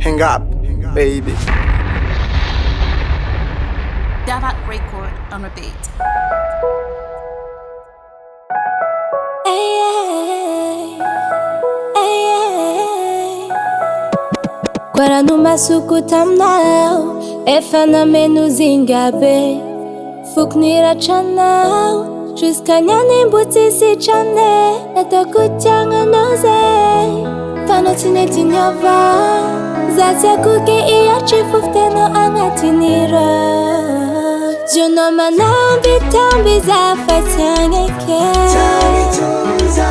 Hang up, baby. That record on repeat. Guarda numa suku tamnao, efana menos ingabe. Fuknira chanao, jusqu'à nyane mbuti si chane. Natoko tianga noze, fano tineti nyava. Zatia kuke iya chifufteno angatinira. Jono manambi tambi zafa tiangeke.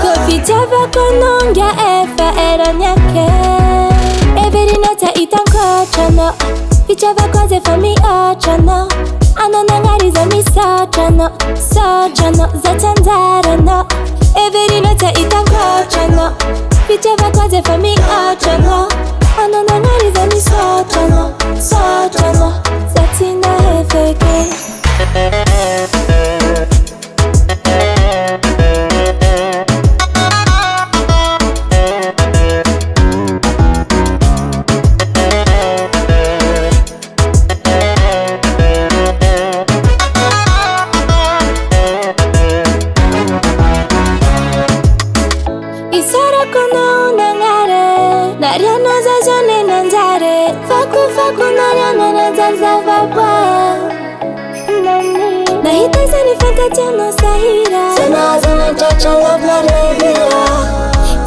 Kofi tava konongia efa era nyake. Every night I eat and coach, no. Whichever cause it for me, no. I know nangari za mi no. No, zatandara, no. Every night I eat and coach, no. Whichever cause it for me, no. I know nangari za mi no. No, zatina hefeke. Tiano sahira Zana chacha love la revira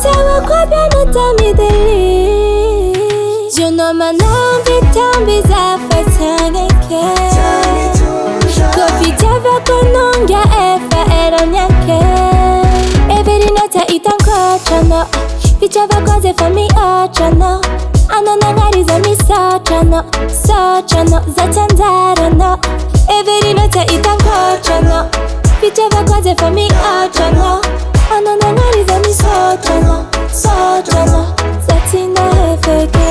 Tawa kwa biano tamideli Jono manambi tambi zafa tangeke Kofi tava konongia efa era nyake Every night I eat and coach, no. Whichever cause it for me, no. Ano nangari za mi no. No, zatandara, no. Every night I eat and coach, no. Whichever cause it for me, no. Ano nangari za mi no. No, zatina hefeke.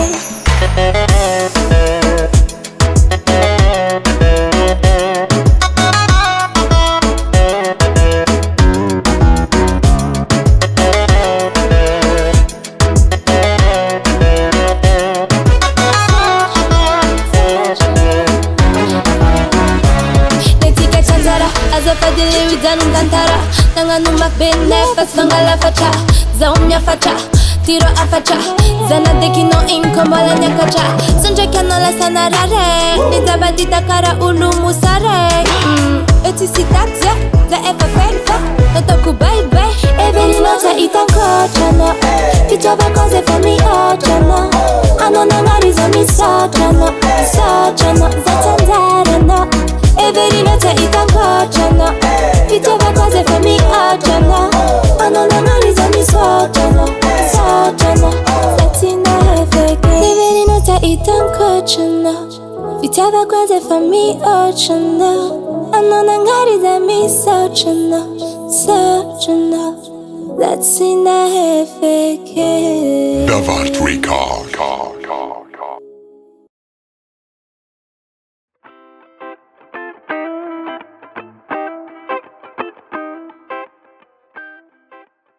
Nanganu mabene fasanga la facha Zaumya facha, tiro a facha Zana deki no inkomola nyakacha Sonja kiano la sanarare Nizabadita kara ulu musare Eti sitatze, za eva felfa Notoku baby Every night I eat and coach, no. Whichever cause it for me, no. Ano nangari za mi no. No, zatandara, no. Every night I eat and coach, no. Whichever cause it for me, no. Ano nangari za mi no. Zatina hefeke. Every night I eat and coach, no. Whichever cause it for me, no. Ano nangari za mi no. That's in the hefeke. Nouveauté.